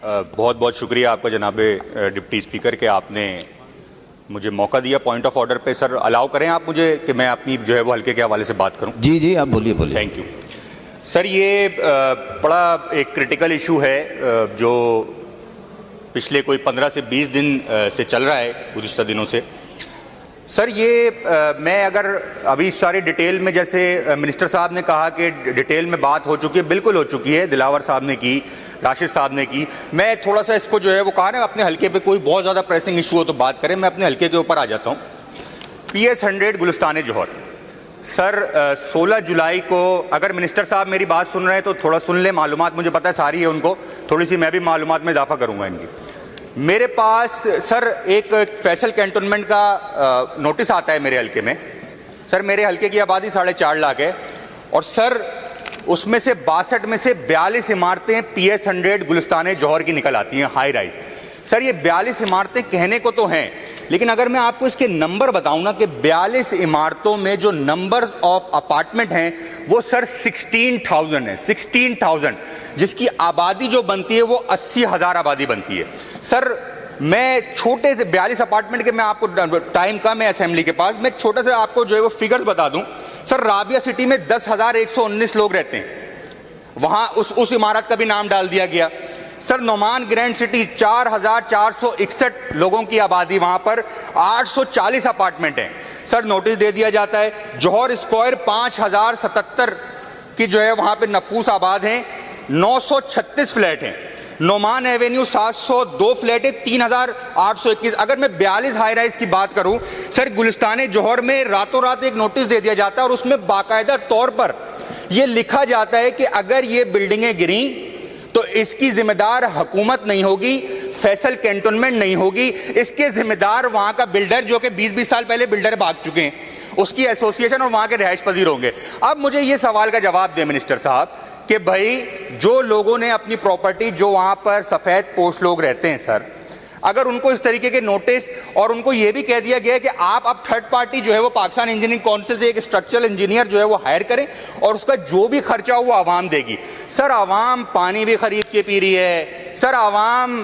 बहुत बहुत शुक्रिया आपका जनाब डिप्टी स्पीकर कि आपने मुझे मौका दिया पॉइंट ऑफ ऑर्डर पे। सर अलाउ करें आप मुझे कि मैं अपनी जो है वो हल्के के हवाले से बात करूं। जी जी आप बोलिए बोलिए। Thank you sir. ये बड़ा एक क्रिटिकल इशू है जो पिछले कोई 15 से 20 दिन से चल रहा है, गुज़िश्ता दिनों से। सर ये मैं अगर अभी सारे डिटेल में, जैसे मिनिस्टर साहब ने कहा कि डिटेल में बात हो चुकी है, बिल्कुल हो चुकी है, दिलावर साहब ने की, राशिद साहब ने की। मैं थोड़ा सा इसको जो है वो कहा ना, अपने हल्के पे कोई बहुत ज़्यादा प्रेसिंग इशू हो तो बात करें, मैं अपने हल्के के ऊपर आ जाता हूँ। PS 100 गुलिस्तान जौहर। सर 16 जुलाई को, अगर मिनिस्टर साहब मेरी बात सुन रहे हैं तो थोड़ा सुन ले, मालूमात मुझे पता है सारी है उनको, थोड़ी सी मैं भी मालूमात में इजाफा करूँगा इनकी। मेरे पास सर एक फैसल कैंटोनमेंट का नोटिस आता है मेरे हल्के में। सर मेरे हल्के की आबादी 4.5 लाख है और सर उसमें से 62 में से 42 इमारतें PS 100 गुलिस्तान जौहर की निकल आती हैं, हाई राइज। सर ये 42 इमारतें कहने को तो हैं, लेकिन अगर मैं आपको इसके नंबर बताऊं ना कि 42 इमारतों में जो नंबर ऑफ अपार्टमेंट हैं वो सर 16,000 है, 16,000, जिसकी आबादी जो बनती है वो 80,000 आबादी बनती है। सर मैं छोटे से 42 अपार्टमेंट के, मैं आपको टाइम कम है असेंबली के पास, मैं छोटे से आपको जो है वो फिगर्स बता दूं। सर राबिया सिटी में 10,119 लोग रहते हैं, वहां उस इमारत का भी नाम डाल दिया गया। सर नोमान ग्रैंड सिटी 4,461 लोगों की आबादी, वहां पर 840 अपार्टमेंट हैं। सर नोटिस दे दिया जाता है। जौहर स्क्वायर 5,077 की जो है वहां पे नफूस आबाद हैं, 936 फ्लैट हैं। नोमान एवेन्यू 702 फ्लैट है, 3,821। अगर मैं 42 हाई राइज की बात करूं सर, गुलिस्तान जौहर में रातों रात एक नोटिस दे दिया जाता है और उसमें बाकायदा तौर पर यह लिखा जाता है कि अगर ये बिल्डिंगें गिरी तो इसकी जिम्मेदार हुकूमत नहीं होगी, फैसल कैंटोनमेंट नहीं होगी, इसके जिम्मेदार वहां का बिल्डर, जो कि 20-20 साल पहले बिल्डर भाग चुके हैं, उसकी एसोसिएशन और वहां के रिहाइश पजीर होंगे। अब मुझे ये सवाल का जवाब दे मिनिस्टर साहब कि भाई जो लोगों ने अपनी प्रॉपर्टी, जो वहां पर सफेद पोश लोग रहते हैं सर, अगर उनको इस तरीके के नोटिस, और उनको यह भी कह दिया गया है कि आप अब थर्ड पार्टी जो है वो पाकिस्तान इंजीनियरिंग काउंसिल से एक स्ट्रक्चरल इंजीनियर जो है वो हायर करें और उसका जो भी खर्चा हो वो आवाम देगी। सर आवाम पानी भी खरीद के पी रही है, सर आवाम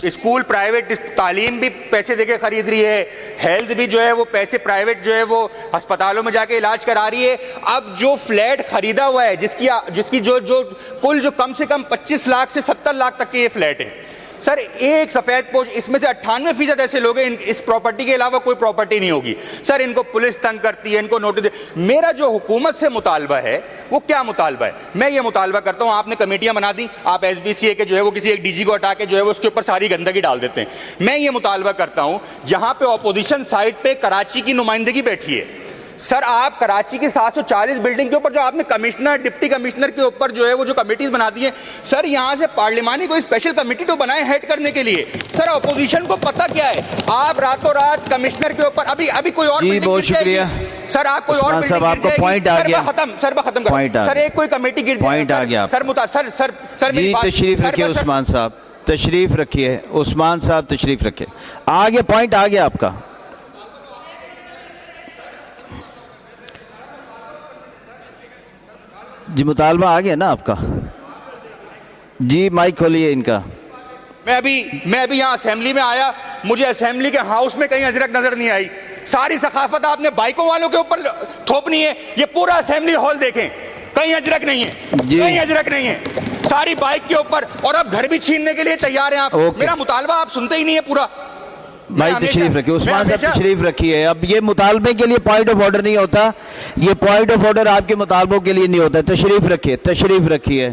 स्कूल प्राइवेट तालीम भी पैसे देके खरीद रही है, हेल्थ भी जो है वो पैसे प्राइवेट जो है वो अस्पतालों में जाके इलाज करा रही है। अब जो फ्लैट खरीदा हुआ है, जिसकी जो कुल जो कम से कम 25 लाख से 70 लाख तक के ये फ्लैट है सर, एक सफेद पोश, इसमें से 98% ऐसे लोग हैं इस प्रॉपर्टी के अलावा कोई प्रॉपर्टी नहीं होगी। सर इनको पुलिस तंग करती है, इनको नोटिस। मेरा जो हुकूमत से मुतालबा है वो क्या मुतालबा है? मैं ये मुतालबा करता हूं, आपने कमेटियां बना दी, आप SBCA के जो है वो किसी एक DG को हटा के जो है वो उसके ऊपर सारी गंदगी डाल देते हैं। मैं ये मुतालबा करता हूं, यहां पे ऑपोजिशन साइड पे कराची की नुमाइंदगी बैठी है सर, आप कराची की 740 बिल्डिंग के ऊपर जो आपने कमिश्नर, डिप्टी कमिश्नर के ऊपर जो है वो जो कमेटीज बना दी है सर, यहां से पार्लिमानी कोई स्पेशल कमेटी तो बनाए हेड करने के लिए। सर अपोजिशन को पता क्या है, आप रातों रात कमिश्नर के ऊपर अभी कोई और जी बहुत शुक्रिया सर, आप कोई और साहब, आपको पॉइंट आ गया। खत्म सर, एक कोई कमेटी गिर पॉइंट आ गया सर जी, तशरीफ रखिए उस्मान साहब, तशरीफ रखिए उस्मान साहब, तशरीफ रखिए। आगे पॉइंट आ गया आपका। जी मुतालबा आ गया ना आपका? जी माइक खोलिए इनका। मैं अभी यहाँ असेंबली में आया, मुझे असेंबली के हाउस में कहीं अजरक नजर नहीं आई। सारी सखाफत आपने बाइकों वालों के ऊपर थोपनी है। ये पूरा असेंबली हॉल देखें, कहीं अजरक नहीं है, कहीं अजरक नहीं है, सारी बाइक के ऊपर, और अब घर भी छीनने के लिए तैयार हैं आप। मेरा मुतालबा आप सुनते ही नहीं है पूरा। भाई तशरीफ रखिए उस्मान साहब, तशरीफ रखिए। अब ये मुतालबे के लिए पॉइंट ऑफ ऑर्डर नहीं होता, ये पॉइंट ऑफ ऑर्डर आपके मुतालबों के लिए नहीं होता। तशरीफ रखिए, तशरीफ रखिए।